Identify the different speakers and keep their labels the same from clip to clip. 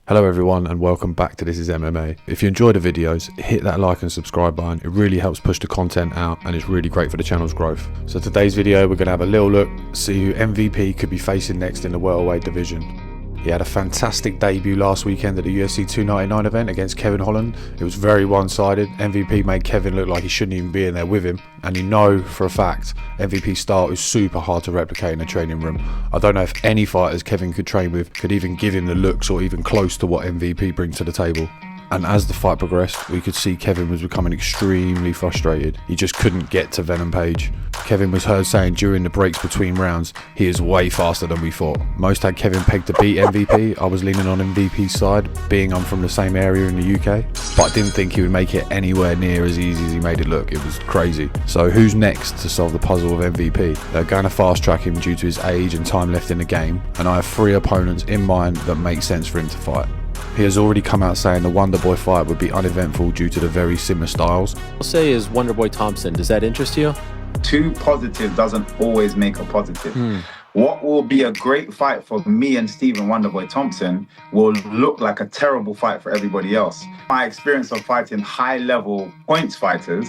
Speaker 1: Hello everyone and welcome back to This Is MMA. If you enjoy the videos, hit that like and subscribe button. It really helps push the content out and it's really great for the channel's growth. So today's video we're going to have a little look, see who MVP could be facing next in the welterweight division. He had a fantastic debut last weekend at the UFC 299 event against Kevin Holland. It was very one-sided. MVP made Kevin look like he shouldn't even be in there with him. And you know for a fact, MVP's style is super hard to replicate in a training room. I don't know if any fighters Kevin could train with could even give him the looks or even close to what MVP brings to the table. And as the fight progressed, we could see Kevin was becoming extremely frustrated. He just couldn't get to Venom Page. Kevin was heard saying during the breaks between rounds, he is way faster than we thought. Most had Kevin pegged to beat MVP. I was leaning on MVP's side, being I'm from the same area in the UK. But I didn't think he would make it anywhere near as easy as he made it look. It was crazy. So who's next to solve the puzzle of MVP? They're going to fast track him due to his age and time left in the game. And I have 3 opponents in mind that make sense for him to fight. He has already come out saying the Wonderboy fight would be uneventful due to the very similar styles.
Speaker 2: I'll say is Wonderboy Thompson. Does that interest you?
Speaker 3: Too positive doesn't always make a positive. What will be a great fight for me and Stephen Wonderboy Thompson will look like a terrible fight for everybody else. My experience of fighting high-level points fighters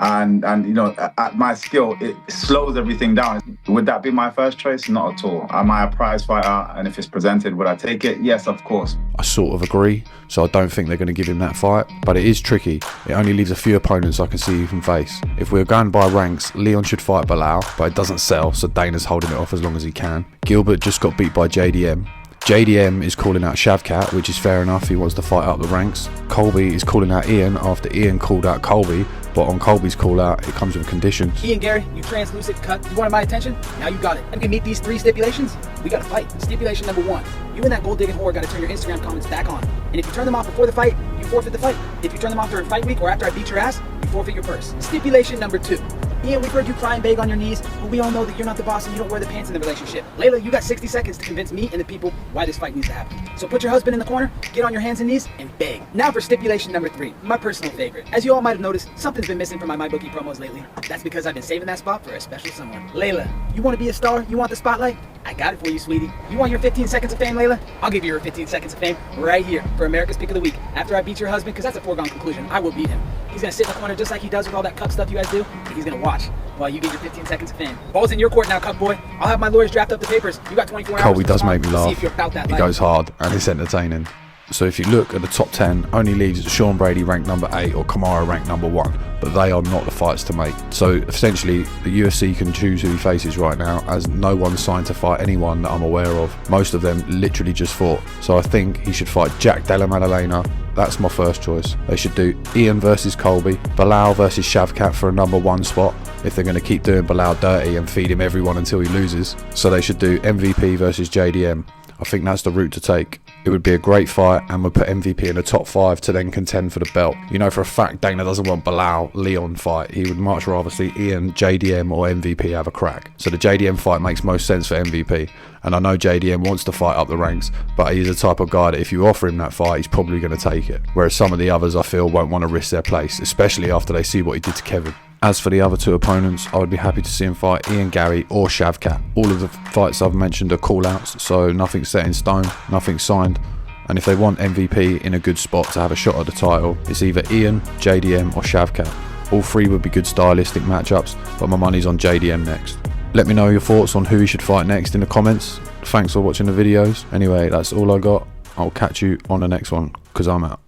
Speaker 3: and you know, at my skill, it slows everything down. Would that be my first choice? Not at all. Am I a prize fighter? And if it's presented, would I take it? Yes, of course.
Speaker 1: I sort of agree, so I don't think they're going to give him that fight, but it is tricky. It only leaves a few opponents I can see you can face. If we're going by ranks, Leon should fight Bilal, but it doesn't sell, so Dana's holding it off as long as he can. Gilbert just got beat by JDM. JDM is calling out Shavkat, which is fair enough, he wants to fight up the ranks. Colby is calling out Ian after Ian called out Colby, but on Colby's call out, it comes with conditions.
Speaker 4: Ian Gary, you translucent cut, you wanted my attention? Now you got it. And we can meet these 3 stipulations? We gotta fight. Stipulation number 1, you and that gold digging whore gotta turn your Instagram comments back on. And if you turn them off before the fight, you forfeit the fight. If you turn them off during fight week or after I beat your ass, you forfeit your purse. Stipulation number 2, Ian, we've heard you cry and beg on your knees, but we all know that you're not the boss and you don't wear the pants in the relationship. Layla, you got 60 seconds to convince me and the people why this fight needs to happen. So put your husband in the corner, get on your hands and knees, and beg. Now for stipulation number 3, my personal favorite. As you all might have noticed, something's been missing from my MyBookie promos lately. That's because I've been saving that spot for a special someone. Layla, you want to be a star? You want the spotlight? I got it for you, sweetie. You want your 15 seconds of fame, Layla? I'll give you your 15 seconds of fame right here for America's Pick of the Week. After I beat your husband, because that's a foregone conclusion, I will beat him. He's going to sit in the corner just like he does with all that cuck stuff you guys do, and he's going to watch while you get your 15 seconds of fame. Ball's in your court now, cuck boy. I'll have my lawyers draft up the papers. You got 24 hours.
Speaker 1: Colby does make me laugh.
Speaker 4: See if you're about that
Speaker 1: he
Speaker 4: life.
Speaker 1: goes hard and it's entertaining. So if you look at the top 10, only leaves Sean Brady ranked number 8 or Kamaru ranked number 1, but they are not the fights to make. So essentially the UFC can choose who he faces right now, as no one's signed to fight anyone that I'm aware of. Most of them literally just fought. So I think he should fight Jack Della Maddalena. That's my first choice. They should do Ian versus Colby, Bilal versus Shavkat for a number 1 spot, if they're going to keep doing Bilal dirty and feed him everyone until he loses. So they should do MVP versus JDM. I think that's the route to take. It would be a great fight and would put MVP in the top 5 to then contend for the belt. You know for a fact Dana doesn't want Bilal Leon fight. He would much rather see Ian, JDM or MVP have a crack. So the JDM fight makes most sense for MVP. And I know JDM wants to fight up the ranks, but he's the type of guy that if you offer him that fight, he's probably going to take it. Whereas some of the others I feel won't want to risk their place, especially after they see what he did to Kevin. As for the other 2 opponents, I would be happy to see him fight Ian Gary or Shavkat. All of the fights I've mentioned are call-outs, so nothing's set in stone, nothing's signed. And if they want MVP in a good spot to have a shot at the title, it's either Ian, JDM or Shavkat. All 3 would be good stylistic matchups, but my money's on JDM next. Let me know your thoughts on who he should fight next in the comments. Thanks for watching the videos. Anyway, that's all I got. I'll catch you on the next one, because I'm out.